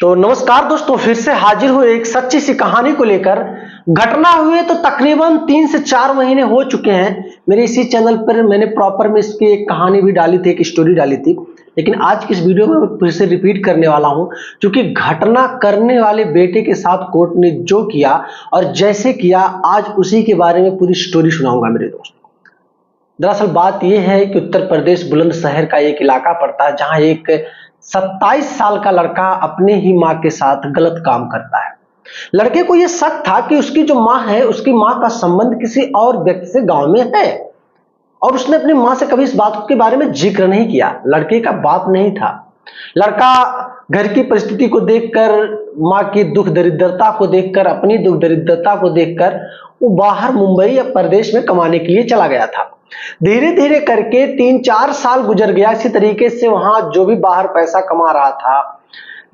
तो नमस्कार दोस्तों, फिर से हाजिर हुए एक सच्ची सी कहानी को लेकर। घटना हुए तो तकरीबन 3 से 4 महीने हो चुके हैं। मेरे इसी चैनल पर मैंने प्रॉपर में इसकी एक कहानी भी डाली थी, एक स्टोरी डाली थी, लेकिन आज की इस वीडियो में मैं फिर से रिपीट करने वाला हूं, क्योंकि घटना करने वाले बेटे के साथ कोर्ट ने जो किया और जैसे किया, आज उसी के बारे में पूरी स्टोरी सुनाऊंगा मेरे दोस्त। दरअसल बात यह है कि उत्तर प्रदेश बुलंदशहर का एक इलाका पड़ता है, जहां एक 27 साल का लड़का अपने ही मां के साथ गलत काम करता है। लड़के को यह शक था कि उसकी जो मां है, उसकी मां का संबंध किसी और व्यक्ति से गांव में है, और उसने अपनी मां से कभी इस बात के बारे में जिक्र नहीं किया। लड़के का बाप नहीं था। लड़का घर की परिस्थिति को देखकर, मां की दुख दरिद्रता को देखकर, अपनी दुख दरिद्रता को देखकर वो बाहर मुंबई या प्रदेश में कमाने के लिए चला गया था। धीरे धीरे करके 3-4 साल गुजर गया। इसी तरीके से वहां जो भी बाहर पैसा कमा रहा था,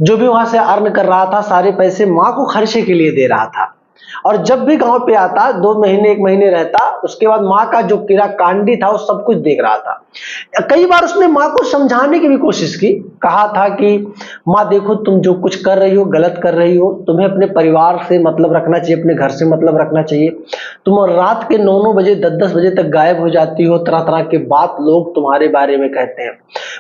जो भी वहां से अर्न कर रहा था, सारे पैसे मां को खर्चे के लिए दे रहा था। और जब भी गांव पे आता, 2 महीने 1 महीने रहता, उसके बाद मां का जो किरा कांडी था वो सब कुछ देख रहा था। कई बार उसने मां को समझाने की भी कोशिश की, कहा था कि मां देखो, तुम जो कुछ कर रही हो गलत कर रही हो, तुम्हें अपने परिवार से मतलब रखना चाहिए, अपने घर से मतलब रखना चाहिए। तुम रात के 9-9 बजे 10-10 बजे तक गायब हो जाती हो, तरह तरह के बात लोग तुम्हारे बारे में कहते हैं।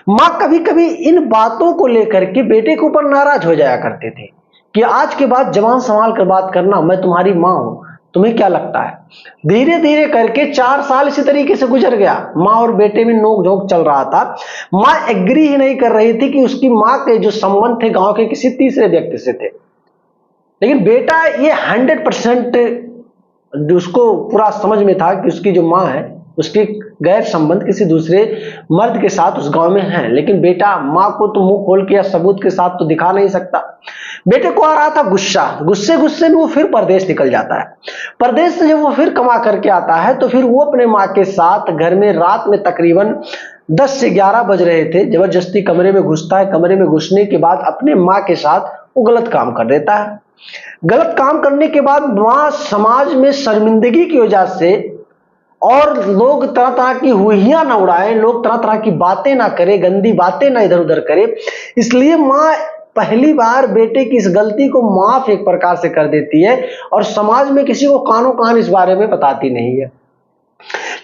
मां कभी कभी इन बातों को लेकर के बेटे के ऊपर नाराज हो जाया करते थे कि आज के बाद जबान संभाल कर बात करना, मैं तुम्हारी मां हूं, तुम्हें क्या लगता है। धीरे धीरे करके 4 साल इसी तरीके से गुजर गया। मां और बेटे में नोक झोंक चल रहा था। मां एग्री ही नहीं कर रही थी कि उसकी मां के जो संबंध थे गांव के किसी तीसरे व्यक्ति से थे, लेकिन बेटा ये 100% उसको पूरा समझ में था कि उसकी जो मां है, उसके गैर संबंध किसी दूसरे मर्द के साथ उस गांव में है। लेकिन बेटा मां को तो मुंह खोल के या सबूत के साथ तो दिखा नहीं सकता। बेटे को आ रहा था गुस्सा, गुस्से गुस्से में वो फिर परदेश निकल जाता है। परदेश से जब वो फिर कमा करके आता है, तो फिर वो अपने मां के साथ घर में रात में तकरीबन 10 से 11 बज रहे थे, जबरदस्ती कमरे में घुसता है। कमरे में घुसने के बाद अपने मां के साथ वो गलत काम कर देता है। गलत काम करने के बाद मां समाज में शर्मिंदगी की वजह से, और लोग तरह तरह की हुइयां ना उड़ाएं, लोग तरह तरह की बातें ना करें, गंदी बातें ना इधर उधर करें, इसलिए मां पहली बार बेटे की इस गलती को माफ एक प्रकार से कर देती है, और समाज में किसी को कानो कान इस बारे में बताती नहीं है।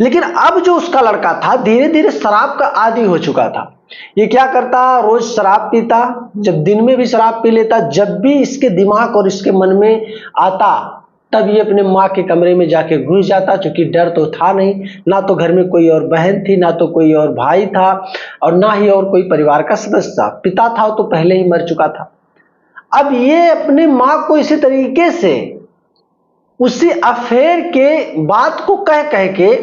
लेकिन अब जो उसका लड़का था, धीरे धीरे शराब का आदी हो चुका था। ये क्या करता, रोज शराब पीता, जब दिन में भी शराब पी लेता, जब भी इसके दिमाग और इसके मन में आता, तब ये अपने मां के कमरे में जाके घुस जाता। क्योंकि डर तो था नहीं, ना तो घर में कोई और बहन थी, ना तो कोई और भाई था, और ना ही और कोई परिवार का सदस्य था। पिता था तो पहले ही मर चुका था। अब ये अपने मां को इसी तरीके से उसी अफेयर के बात को कह कह के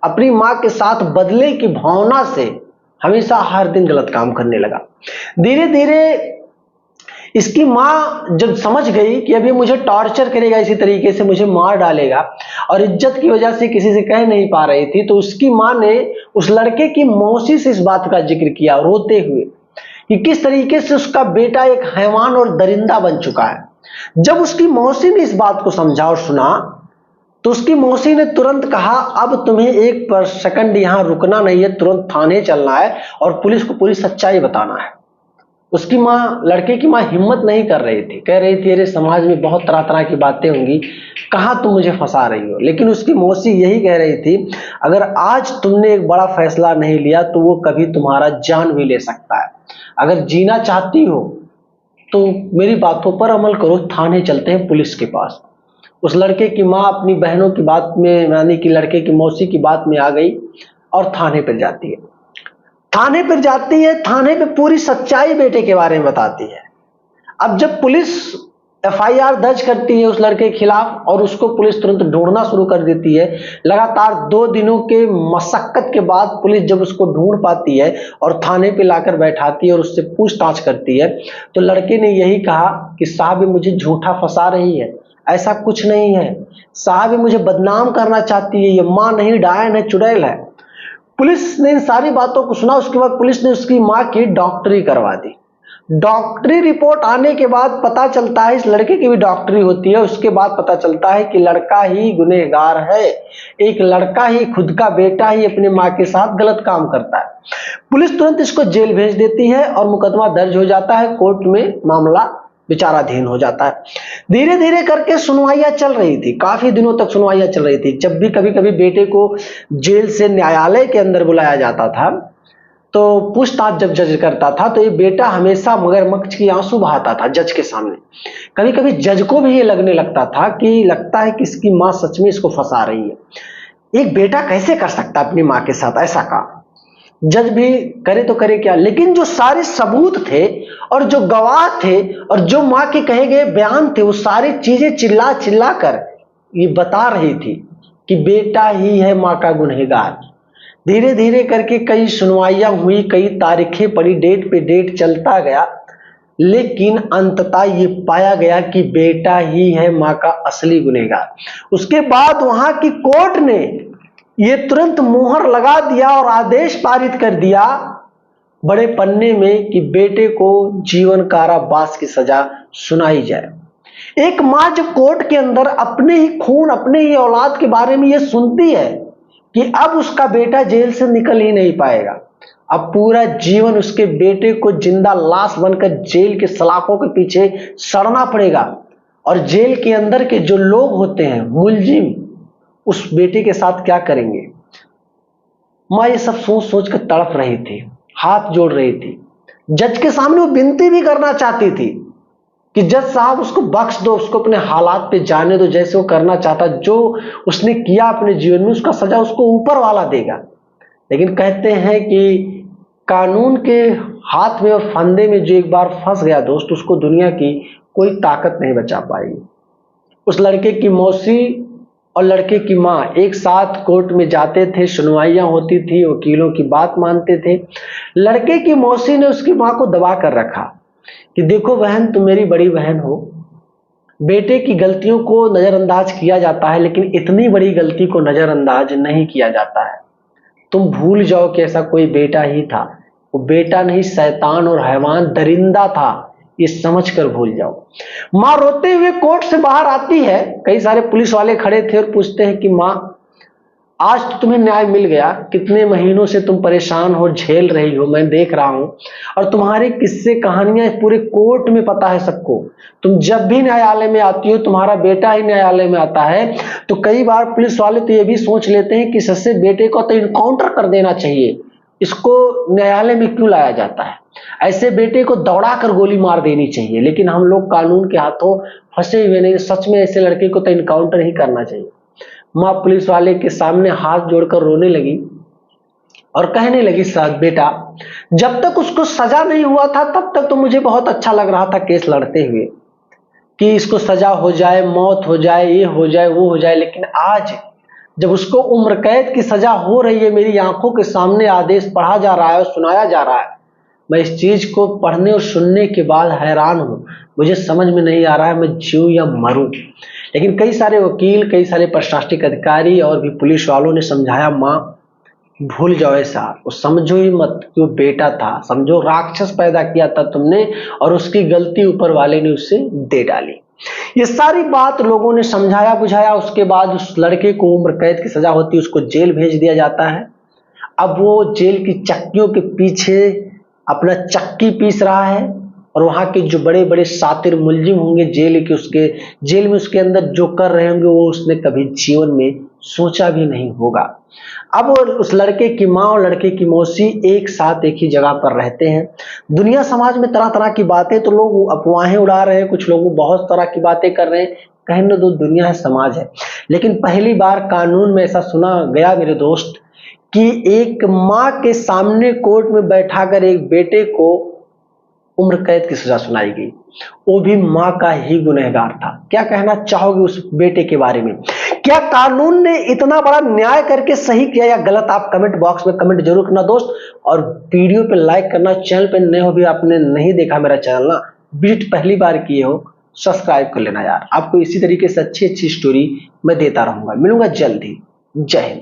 अपनी मां के साथ बदले की भावना से हमेशा हर दिन गलत काम करने लगा। धीरे धीरे इसकी मां जब समझ गई कि अब ये मुझे टॉर्चर करेगा, इसी तरीके से मुझे मार डालेगा, और इज्जत की वजह से किसी से कह नहीं पा रही थी, तो उसकी मां ने उस लड़के की मौसी से इस बात का जिक्र किया रोते हुए कि किस तरीके से उसका बेटा एक हैवान और दरिंदा बन चुका है। जब उसकी मौसी ने इस बात को समझा और सुना, तो उसकी मौसी ने तुरंत कहा, अब तुम्हें 1 सेकंड यहां रुकना नहीं है, तुरंत थाने चलना है और पुलिस को पूरी सच्चाई बताना है। उसकी मां, लड़के की मां हिम्मत नहीं कर रही थी, कह रही थी अरे समाज में बहुत तरह तरह की बातें होंगी, कहां तुम मुझे फंसा रही हो। लेकिन उसकी मौसी यही कह रही थी, अगर आज तुमने एक बड़ा फैसला नहीं लिया तो वो कभी तुम्हारा जान भी ले सकता है। अगर जीना चाहती हो तो मेरी बातों पर अमल करो, थाने चलते हैं पुलिस के पास। उस लड़के की मां अपनी बहनों की बात में, यानी कि लड़के की मौसी की बात में आ गई और थाने पर जाती है। थाने पर जाती है, थाने पे पूरी सच्चाई बेटे के बारे में बताती है। अब जब पुलिस FIR दर्ज करती है उस लड़के के खिलाफ, और उसको पुलिस तुरंत ढूंढना शुरू कर देती है। लगातार 2 दिनों के मशक्कत के बाद पुलिस जब उसको ढूंढ पाती है और थाने पे लाकर बैठाती है और उससे पूछताछ करती है, तो लड़के ने यही कहा कि साहब ये मुझे झूठा फंसा रही है, ऐसा कुछ नहीं है साहब, ये मुझे बदनाम करना चाहती है, ये मां नहीं डायन है, चुड़ैल है। पुलिस ने इन सारी बातों को सुना। उसके बाद पुलिस ने उसकी मां की डॉक्टरी करवा दी। डॉक्टरी रिपोर्ट आने के बाद पता चलता है, इस लड़के की भी डॉक्टरी होती है, उसके बाद पता चलता है कि लड़का ही गुनहगार है। एक लड़का ही, खुद का बेटा ही अपनी मां के साथ गलत काम करता है। पुलिस तुरंत इसको जेल भेज देती है और मुकदमा दर्ज हो जाता है। कोर्ट में मामला विचाराधीन हो जाता है। धीरे धीरे करके सुनवाइयां चल रही थी, काफी दिनों तक सुनवाइयां चल रही थी। जब भी कभी कभी बेटे को जेल से न्यायालय के अंदर बुलाया जाता था तो पूछताछ जब जज करता था तो ये बेटा हमेशा मगरमच्छ की आंसू बहाता था जज के सामने। कभी कभी जज को भी ये लगने लगता था कि लगता है कि इसकी माँ सच में इसको फंसा रही है। एक बेटा कैसे कर सकता अपनी माँ के साथ ऐसा काम। जज भी करे तो करे क्या, लेकिन जो सारे सबूत थे और जो गवाह थे और जो माँ के कहे गए बयान थे वो सारी चीजें चिल्ला चिल्ला कर ये बता रही थी कि बेटा ही है माँ का गुनहगार। धीरे धीरे करके कई सुनवाइयां हुई, कई तारीखें पड़ी, डेट पे डेट चलता गया, लेकिन अंततः ये पाया गया कि बेटा ही है माँ का असली गुनहगार। उसके बाद वहां की कोर्ट ने ये तुरंत मुहर लगा दिया और आदेश पारित कर दिया बड़े पन्ने में कि बेटे को जीवन कारावास की सजा सुनाई जाए। एक माँ जब कोर्ट के अंदर अपने ही खून, अपने ही औलाद के बारे में ये सुनती है कि अब उसका बेटा जेल से निकल ही नहीं पाएगा, अब पूरा जीवन उसके बेटे को जिंदा लाश बनकर जेल के सलाखों के पीछे सड़ना पड़ेगा, और जेल के अंदर के जो लोग होते हैं मुलजिम उस बेटे के साथ क्या करेंगे। माँ ये सब सोच सोच कर तड़प रही थी, हाथ जोड़ रही थी। जज के सामने वो विनती भी करना चाहती थी कि जज साहब उसको बख्श दो, उसको अपने हालात पे जाने दो, जैसे वो करना चाहता, जो उसने किया अपने जीवन में उसका सजा उसको ऊपर वाला देगा। लेकिन कहते हैं कि कानून के हाथ में और फंदे में जो एक बार फंस गया दोस्त, उसको दुनिया की कोई ताकत नहीं बचा पाएगी। उस लड़के की मौसी और लड़के की माँ एक साथ कोर्ट में जाते थे, सुनवाइयां होती थी, वकीलों की बात मानते थे। लड़के की मौसी ने उसकी माँ को दबा कर रखा कि देखो बहन, तुम मेरी बड़ी बहन हो, बेटे की गलतियों को नजरअंदाज किया जाता है लेकिन इतनी बड़ी गलती को नजरअंदाज नहीं किया जाता है। तुम भूल जाओ कि ऐसा कोई बेटा ही था, वो बेटा नहीं शैतान और हैवान दरिंदा था, ये समझकर भूल जाओ। माँ रोते हुए कोर्ट से बाहर आती है, कई सारे पुलिस वाले खड़े थे और पूछते हैं कि माँ आज तो तुम्हें न्याय मिल गया, कितने महीनों से तुम परेशान हो, झेल रही हो, मैं देख रहा हूं, और तुम्हारे किस्से कहानियां पूरे कोर्ट में पता है सबको। तुम जब भी न्यायालय में आती हो, तुम्हारा बेटा ही न्यायालय में आता है, तो कई बार पुलिस वाले तो ये भी सोच लेते हैं कि इससे बेटे को तो इनकाउंटर कर देना चाहिए, इसको न्यायालय में क्यों लाया जाता है, ऐसे बेटे को दौड़ा कर गोली मार देनी चाहिए। लेकिन हम लोग कानून के हाथों फंसे हुए नहीं, सच में ऐसे लड़के को तो इनकाउंटर ही करना चाहिए। माँ पुलिस वाले के सामने हाथ जोड़कर रोने लगी और कहने लगी, साहब बेटा, जब तक उसको सजा नहीं हुआ था तब तक तो मुझे बहुत अच्छा लग रहा था केस लड़ते हुए कि इसको सजा हो जाए, मौत हो जाए, ये हो जाए, वो हो जाए। लेकिन आज जब उसको उम्र कैद की सजा हो रही है, मेरी आंखों के सामने आदेश पढ़ा जा रहा है और सुनाया जा रहा है, मैं इस चीज को पढ़ने और सुनने के बाद हैरान हूं। मुझे समझ में नहीं आ रहा है मैं जीऊं या मरूं। लेकिन कई सारे वकील, कई सारे प्रशासनिक अधिकारी और भी पुलिस वालों ने समझाया, माँ भूल जाओ ऐसा, वो समझो ही मत कि वो बेटा था, समझो राक्षस पैदा किया था तुमने और उसकी गलती ऊपर वाले ने उससे दे डाली। ये सारी बात लोगों ने समझाया बुझाया। उसके बाद उस लड़के को उम्र कैद की सजा होती है, उसको जेल भेज दिया जाता है। अब वो जेल की चक्कियों के पीछे अपना चक्की पीस रहा है और वहां के जो बड़े बड़े शातिर मुलजिम होंगे जेल में उसके अंदर जो कर रहे होंगे वो उसने कभी जीवन में सोचा भी नहीं होगा। अब उस लड़के की माँ और लड़के की मौसी एक साथ एक ही जगह पर रहते हैं। दुनिया समाज में तरह तरह की बातें, तो लोग अफवाहें उड़ा रहे हैं, कुछ लोग बहुत तरह की बातें कर रहे हैं, कहने दो, दुनिया है, समाज है। लेकिन पहली बार कानून में ऐसा सुना गया मेरे दोस्त कि एक माँ के सामने कोर्ट में बैठाकर एक बेटे को उम्र कैद की सजा सुनाई गई, वो भी माँ का ही गुनहगार था। क्या कहना चाहोगे उस बेटे के बारे में? क्या कानून ने इतना बड़ा न्याय करके सही किया या गलत? आप कमेंट बॉक्स में कमेंट जरूर करना दोस्त, और वीडियो पे लाइक करना। चैनल पे नए हो, भी आपने नहीं देखा मेरा चैनल ना, विजिट पहली बार किए हो, सब्सक्राइब कर लेना यार। आपको इसी तरीके से अच्छी अच्छी स्टोरी मैं देता रहूंगा। मिलूंगा जल्द ही। जय हिंद।